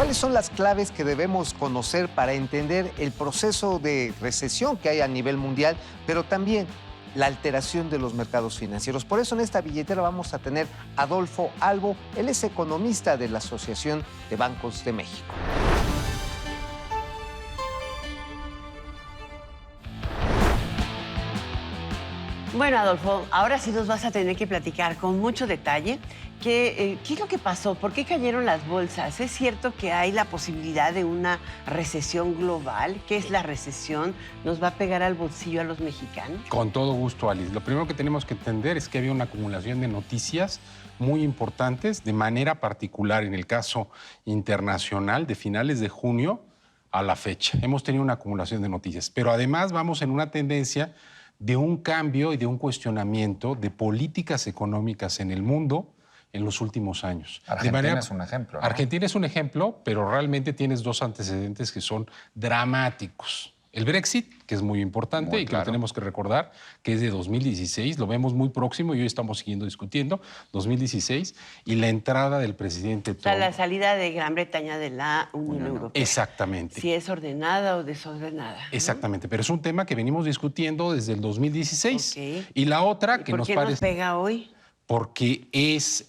¿Cuáles son las claves que debemos conocer para entender el proceso de recesión que hay a nivel mundial, pero también la alteración de los mercados financieros? Por eso en esta billetera vamos a tener a Adolfo Albo, él es economista de la Asociación de Bancos de México. Bueno, Adolfo, ahora sí nos vas a tener que platicar con mucho detalle qué es lo que pasó, por qué cayeron las bolsas. ¿Es cierto que hay la posibilidad de una recesión global? ¿Qué es la recesión? ¿Nos va a pegar al bolsillo a los mexicanos? Con todo gusto, Alice. Lo primero que tenemos que entender es que había una acumulación de noticias muy importantes, de manera particular en el caso internacional, de finales de junio a la fecha. Hemos tenido una acumulación de noticias, pero además vamos en una tendencia de un cambio y de un cuestionamiento de políticas económicas en el mundo en los últimos años. Argentina es un ejemplo, ¿no? Argentina es un ejemplo, pero realmente tienes dos antecedentes que son dramáticos. El Brexit, que es muy importante Muy y que claro. lo tenemos que recordar, que es de 2016, lo vemos muy próximo y hoy estamos siguiendo discutiendo, 2016, y la entrada del presidente O sea, Trump. la salida de Gran Bretaña de la Unión Europea. Exactamente. Si es ordenada o desordenada, ¿no? Exactamente, pero es un tema que venimos discutiendo desde el 2016. Ok. Y la otra que ¿Por nos qué nos parece... pega hoy? Porque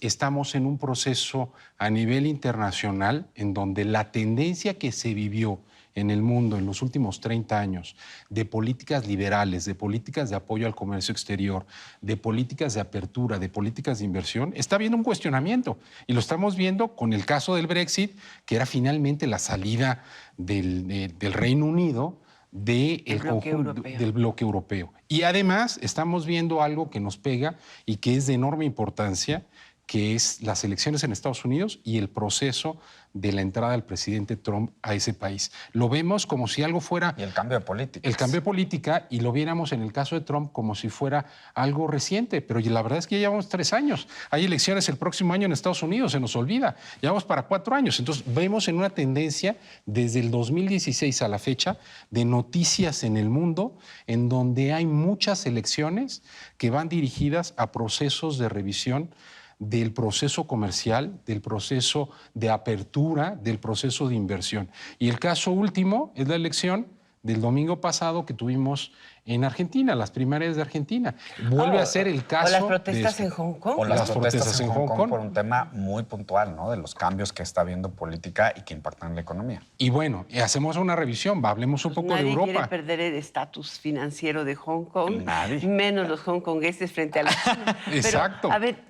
estamos en un proceso a nivel internacional en donde la tendencia que se vivió en el mundo en los últimos 30 años de políticas liberales, de políticas de apoyo al comercio exterior, de políticas de apertura, de políticas de inversión, está habiendo un cuestionamiento. Y lo estamos viendo con el caso del Brexit, que era finalmente la salida del Reino Unido del bloque europeo. Y además estamos viendo algo que nos pega y que es de enorme importancia, que es las elecciones en Estados Unidos y el proceso de la entrada del presidente Trump a ese país. Lo vemos como si algo fuera... Y el cambio de política. El cambio de política, y lo viéramos en el caso de Trump como si fuera algo reciente, pero la verdad es que ya llevamos 3 años. Hay elecciones el próximo año en Estados Unidos, se nos olvida. Llevamos para 4 años. Entonces vemos en una tendencia desde el 2016 a la fecha de noticias en el mundo en donde hay muchas elecciones que van dirigidas a procesos de revisión del proceso comercial, del proceso de apertura, del proceso de inversión. Y el caso último es la elección del domingo pasado que tuvimos en Argentina, las primarias de Argentina. Vuelve a ser el caso... ¿O las protestas en Hong Kong? O las protestas en Hong Kong por un tema muy puntual, ¿no? De los cambios que está habiendo política y que impactan en la economía. Y bueno, hacemos una revisión, hablemos un poco de Europa. Nadie quiere perder el estatus financiero de Hong Kong, Nadie. menos los hongkongueses frente a la China. Exacto. Pero, a ver,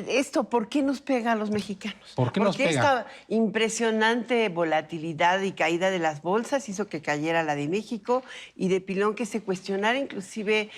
esto, ¿por qué nos pega a los mexicanos? ¿Por qué nos pega? Esta impresionante volatilidad y caída de las bolsas hizo que cayera la de México y de pilón que se cuestionara inclusive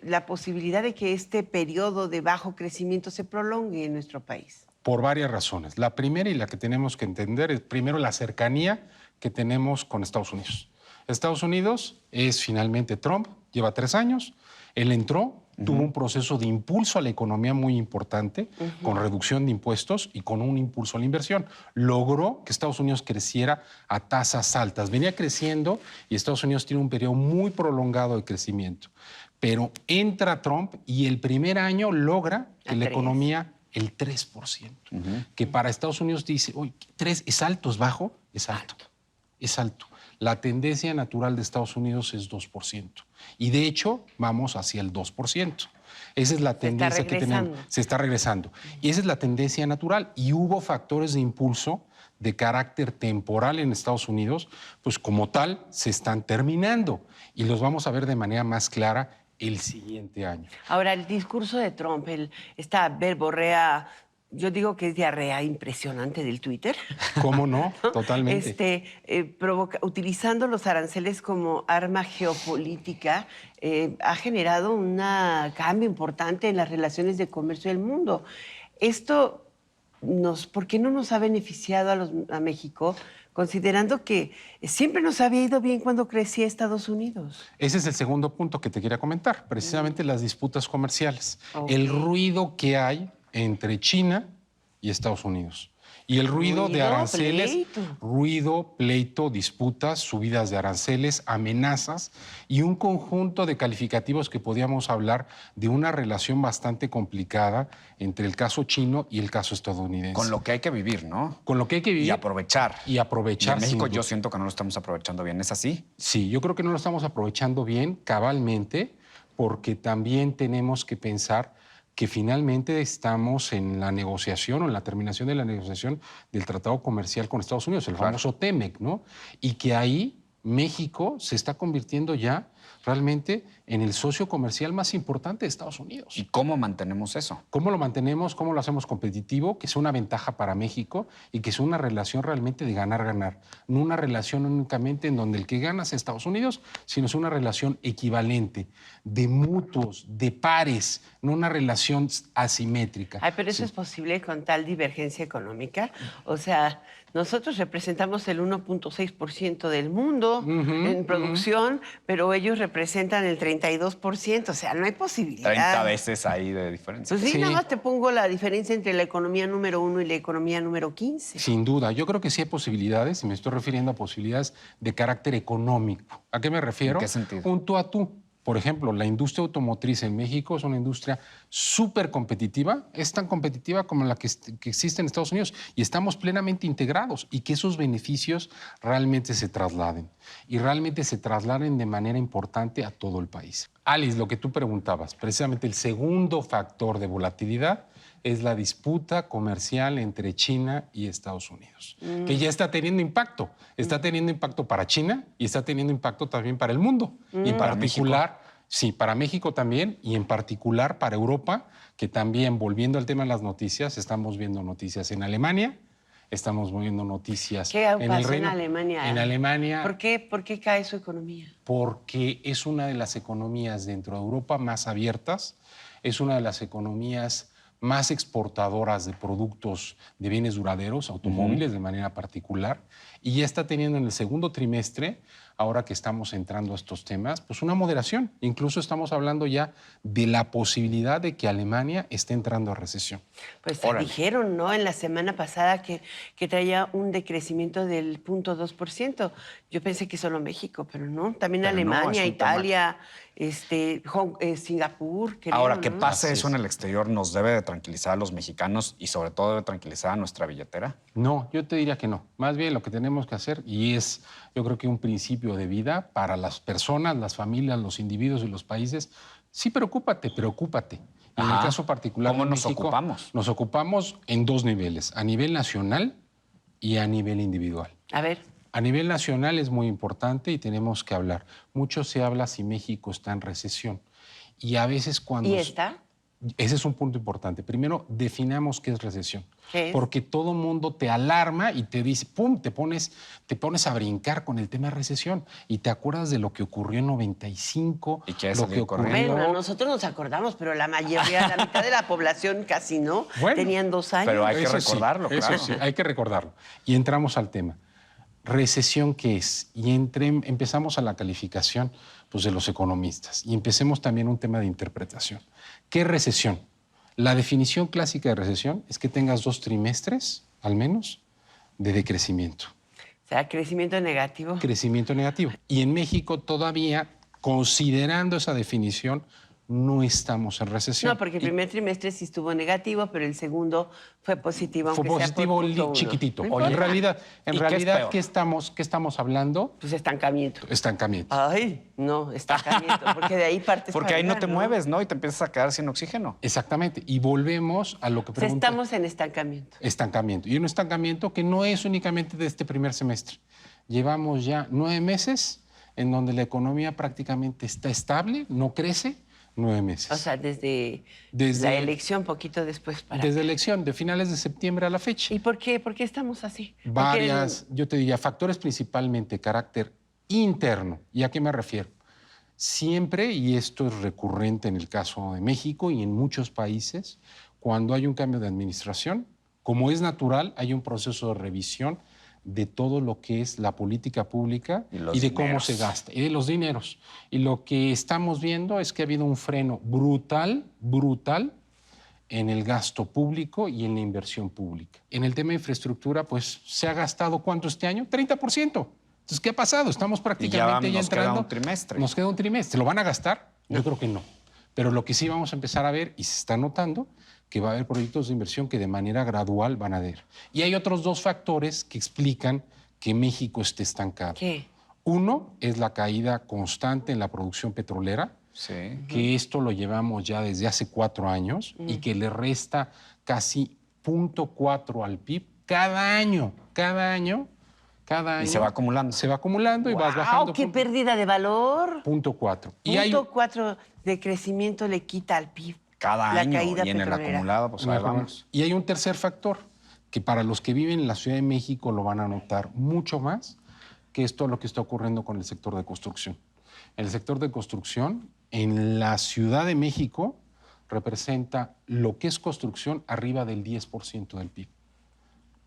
la posibilidad de que este periodo de bajo crecimiento se prolongue en nuestro país? Por varias razones. La primera y la que tenemos que entender es primero la cercanía que tenemos con Estados Unidos. Estados Unidos es finalmente Trump, lleva 3 años, él entró, tuvo un proceso de impulso a la economía muy importante, con reducción de impuestos y con un impulso a la inversión. Logró que Estados Unidos creciera a tasas altas. Venía creciendo y Estados Unidos tiene un periodo muy prolongado de crecimiento. Pero entra Trump y el primer año logra que la economía el 3%, que para Estados Unidos dice, oye, 3 es alto, es bajo, es alto, es alto. La tendencia natural de Estados Unidos es 2%. Y de hecho, vamos hacia el 2%. Esa es la tendencia que tenemos. Se está regresando. Y esa es la tendencia natural. Y hubo factores de impulso de carácter temporal en Estados Unidos, pues como tal, se están terminando. Y los vamos a ver de manera más clara el siguiente año. Ahora, el discurso de Trump, esta verborrea, yo digo que es diarrea impresionante del Twitter. ¿Cómo no? Totalmente. Utilizando los aranceles como arma geopolítica, ha generado un cambio importante en las relaciones de comercio del mundo. Esto, ¿por qué no nos ha beneficiado a México, considerando que siempre nos había ido bien cuando crecía Estados Unidos? Ese es el segundo punto que te quería comentar, precisamente las disputas comerciales. El ruido que hay entre China y Estados Unidos. Y el ruido de aranceles, ruido, pleito, disputas, subidas de aranceles, amenazas y un conjunto de calificativos que podíamos hablar de una relación bastante complicada entre el caso chino y el caso estadounidense. Con lo que hay que vivir, ¿no? Con lo que hay que vivir. Y aprovechar. Y aprovechar. Y en México yo siento que no lo estamos aprovechando bien. ¿Es así? Sí, yo creo que no lo estamos aprovechando bien, cabalmente, porque también tenemos que pensar que finalmente estamos en la negociación o en la terminación de la negociación del tratado comercial con Estados Unidos, el famoso TEMEC, ¿no? Y que ahí México se está convirtiendo ya realmente en el socio comercial más importante de Estados Unidos. ¿Y cómo mantenemos eso? ¿Cómo lo mantenemos? ¿Cómo lo hacemos competitivo? Que sea una ventaja para México y que sea una relación realmente de ganar-ganar. No una relación únicamente en donde el que gana es Estados Unidos, sino es una relación equivalente, de mutuos, de pares, no una relación asimétrica. Ay, pero eso es posible con tal divergencia económica. O sea, nosotros representamos el 1.6% del mundo en producción, pero ellos representan el 32%. O sea, no hay posibilidad. 30 veces ahí de diferencia. Pues sí, nada más te pongo la diferencia entre la economía número 1 y la economía número 15. Sin duda. Yo creo que sí hay posibilidades, y me estoy refiriendo a posibilidades de carácter económico. ¿A qué me refiero? ¿En qué sentido? Un tú a tú. Por ejemplo, la industria automotriz en México es una industria súper competitiva, es tan competitiva como la que existe en Estados Unidos y estamos plenamente integrados y que esos beneficios realmente se trasladen y realmente se trasladen de manera importante a todo el país. Alice, lo que tú preguntabas, precisamente el segundo factor de volatilidad es la disputa comercial entre China y Estados Unidos, que ya está teniendo impacto. Está teniendo impacto para China y está teniendo impacto también para el mundo. Y en particular, sí, para México también, y en particular para Europa, que también, volviendo al tema de las noticias, estamos viendo noticias en Alemania, estamos viendo noticias en el Reino. En Alemania? En Alemania. ¿Por qué cae su economía? Porque es una de las economías dentro de Europa más abiertas, es una de las economías más exportadoras de productos de bienes duraderos, automóviles de manera particular, y ya está teniendo en el segundo trimestre, ahora que estamos entrando a estos temas, pues una moderación. Incluso estamos hablando ya de la posibilidad de que Alemania esté entrando a recesión. Pues dijeron, ¿no? En la semana pasada que traía un decrecimiento del 0.2%. Yo pensé que solo México, pero no. También Alemania, Italia, Singapur. Creo, ahora, que ¿no? pase eso en el exterior nos debe de tranquilizar a los mexicanos y sobre todo debe tranquilizar a nuestra billetera. No, yo te diría que no. Más bien lo que tenemos que hacer, y es yo creo que un principio de vida para las personas, las familias, los individuos y los países, sí, preocúpate. Y en el caso particular ¿cómo de nos México, ocupamos? Nos ocupamos en dos niveles, a nivel nacional y a nivel individual. A ver. A nivel nacional es muy importante y tenemos que hablar. Mucho se habla si México está en recesión. Y a veces cuando... ¿Y está? Ese es un punto importante. Primero, definamos qué es recesión. ¿Qué es? Porque todo mundo te alarma y te dice, ¡pum!, te pones a brincar con el tema de recesión. Y te acuerdas de lo que ocurrió en 95. ¿Y qué lo que ocurrió? Bueno, nosotros nos acordamos, pero la mayoría, la mitad de la población casi no. Bueno, tenían 2 años. pero hay que Eso recordarlo, sí, claro. Eso sí, hay que recordarlo. Y entramos al tema. ¿Recesión qué es? Y empezamos a la calificación pues, de los economistas. Y empecemos también un tema de interpretación. ¿Qué es recesión? La definición clásica de recesión es que tengas 2 trimestres, al menos, de decrecimiento. O sea, crecimiento negativo. Crecimiento negativo. Y en México todavía, considerando esa definición, no estamos en recesión. No, porque el primer trimestre sí estuvo negativo, pero el segundo fue positivo. Fue aunque positivo sea por 0.1. chiquitito. No Oye, en importa. realidad, qué es ¿qué estamos hablando? Pues estancamiento. Estancamiento. Ay, no, estancamiento, porque de ahí partes Porque para ahí no allá, te mueves, ¿no? Y te empiezas a quedar sin oxígeno. Exactamente. Y volvemos a lo que O sea, pregunté. estamos en estancamiento. Estancamiento. Y un estancamiento que no es únicamente de este primer semestre. Llevamos ya 9 meses en donde la economía prácticamente está estable, no crece, 9 meses. O sea, desde la elección, poquito después para... Desde elección, de finales de septiembre a la fecha. ¿Y por qué estamos así? Varias, yo te diría, factores principalmente carácter interno. ¿Y a qué me refiero? Siempre, y esto es recurrente en el caso de México y en muchos países, cuando hay un cambio de administración, como es natural, hay un proceso de revisión de todo lo que es la política pública y de cómo se gasta, y de los dineros. Y lo que estamos viendo es que ha habido un freno brutal en el gasto público y en la inversión pública. En el tema de infraestructura, pues se ha gastado ¿cuánto este año? 30%. Entonces, ¿qué ha pasado? Estamos prácticamente ya entrando. Nos queda un trimestre. Nos queda un trimestre. ¿Lo van a gastar? Yo creo que no. Pero lo que sí vamos a empezar a ver, y se está notando, que va a haber proyectos de inversión que de manera gradual van a haber. Y hay otros dos factores que explican que México esté estancado. ¿Qué? Uno es la caída constante en la producción petrolera, Sí. que esto lo llevamos ya desde hace 4 años y que le resta casi 0.4 al PIB cada año. Y se va acumulando. Se va acumulando y vas bajando. ¡Wow! ¡Qué pérdida de valor! 0.4. Y hay 0.4 de crecimiento le quita al PIB. Cada la año. caída Y en el petrolera. acumulado, pues ahí vamos. Y hay un tercer factor que para los que viven en la Ciudad de México lo van a notar mucho más, que es todo lo que está ocurriendo con el sector de construcción. El sector de construcción en la Ciudad de México representa lo que es construcción arriba del 10% del PIB.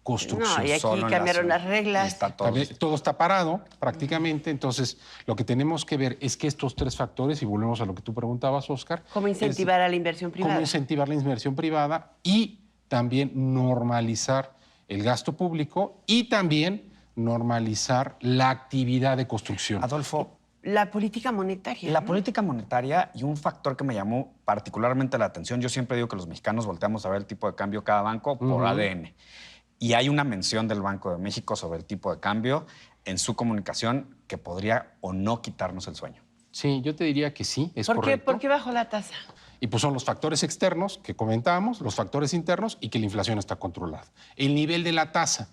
Construcción. No, y aquí Solo en la cambiaron ciudad. las reglas. Y está todo. Todo está parado prácticamente, entonces lo que tenemos que ver es que estos 3 factores, y volvemos a lo que tú preguntabas, Oscar, ¿Cómo incentivar a la inversión privada? cómo incentivar la inversión privada y también normalizar el gasto público y también normalizar la actividad de construcción. Adolfo, La política monetaria. la ¿no? política monetaria y un factor que me llamó particularmente la atención, yo siempre digo que los mexicanos volteamos a ver el tipo de cambio de cada banco por ADN. Y hay una mención del Banco de México sobre el tipo de cambio en su comunicación que podría o no quitarnos el sueño. Sí, yo te diría que sí, es ¿Por qué, correcto. ¿Por qué bajó la tasa? Y pues son los factores externos que comentábamos, los factores internos y que la inflación está controlada. El nivel de la tasa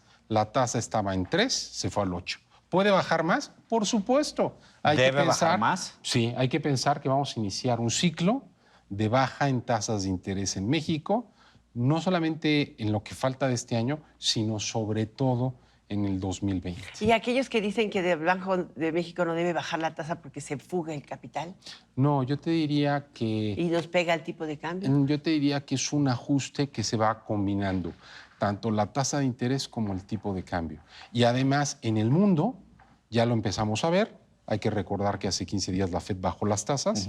estaba en 3, se fue al 8. ¿Puede bajar más? Por supuesto. ¿Debe bajar más? Sí, hay que pensar que vamos a iniciar un ciclo de baja en tasas de interés en México, no solamente en lo que falta de este año, sino sobre todo en el 2020. Y aquellos que dicen que el Banco de México no debe bajar la tasa porque se fuga el capital No, yo te diría que... y nos pega el tipo de cambio. Yo te diría que es un ajuste que se va combinando, tanto la tasa de interés como el tipo de cambio. Y además, en el mundo, ya lo empezamos a ver, hay que recordar que hace 15 días la Fed bajó las tasas,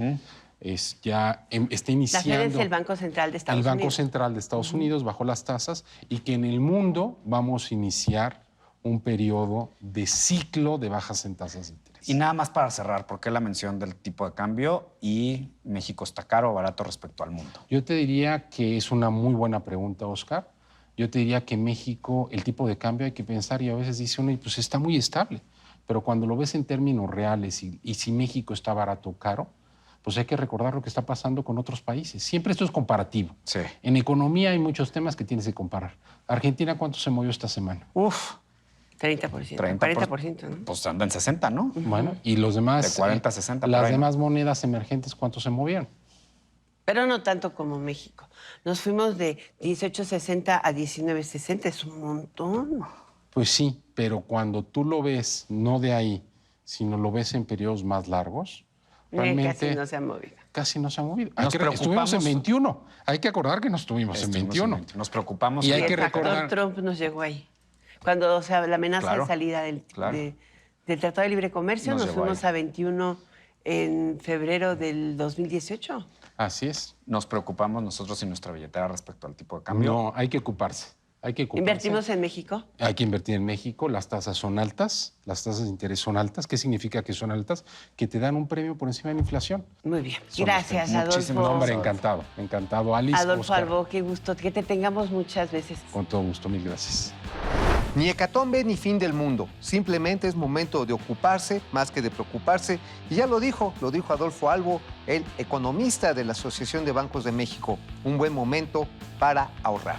está La iniciando... Fed es el Banco Central de Estados El Banco Unidos. Central de Estados Unidos bajó las tasas y que en el mundo vamos a iniciar un periodo de ciclo de bajas en tasas de interés. Y nada más para cerrar, ¿por qué la mención del tipo de cambio y México está caro o barato respecto al mundo? Yo te diría que es una muy buena pregunta, Oscar. Yo te diría que México, el tipo de cambio hay que pensar y a veces dice uno, pues está muy estable. Pero cuando lo ves en términos reales y si México está barato o caro, pues hay que recordar lo que está pasando con otros países. Siempre esto es comparativo. Sí. En economía hay muchos temas que tienes que comparar. Argentina, ¿cuánto se movió esta semana? Uf, 30%, 40%, ¿no? pues anda en 60, ¿no? Bueno, y los demás... De 40 a 60 por Las ahí, ¿no? demás monedas emergentes, ¿cuánto se movieron? Pero no tanto como México. Nos fuimos de 18.60 a 19.60, es un montón. Pues sí, pero cuando tú lo ves no de ahí, sino lo ves en periodos más largos, realmente Casi no se ha movido. casi no se ha movido. Estuvimos en 21. Hay que acordar que no estuvimos en 21. Nos preocupamos. Y hay el que factor recordar- Trump nos llegó ahí. Cuando, o sea, la amenaza Claro, de salida claro. del Tratado de Libre Comercio, Nos nos llegó fuimos ahí. a 21 en febrero del 2018. Así es. Nos preocupamos nosotros y nuestra billetera respecto al tipo de cambio. No, hay que ocuparse. Hay que ocuparse. ¿Invertimos en México? Hay que invertir en México, las tasas son altas, las tasas de interés son altas. ¿Qué significa que son altas? Que te dan un premio por encima de la inflación. Muy bien. Son Gracias, muchísimos Adolfo. Hombre, encantado. Alice, Adolfo Oscar, Albo, qué gusto. Que te tengamos muchas veces. con todo gusto, mil gracias. Ni hecatombe ni fin del mundo. Simplemente es momento de ocuparse más que de preocuparse. Y ya lo dijo Adolfo Albo, el economista de la Asociación de Bancos de México. Un buen momento para ahorrar.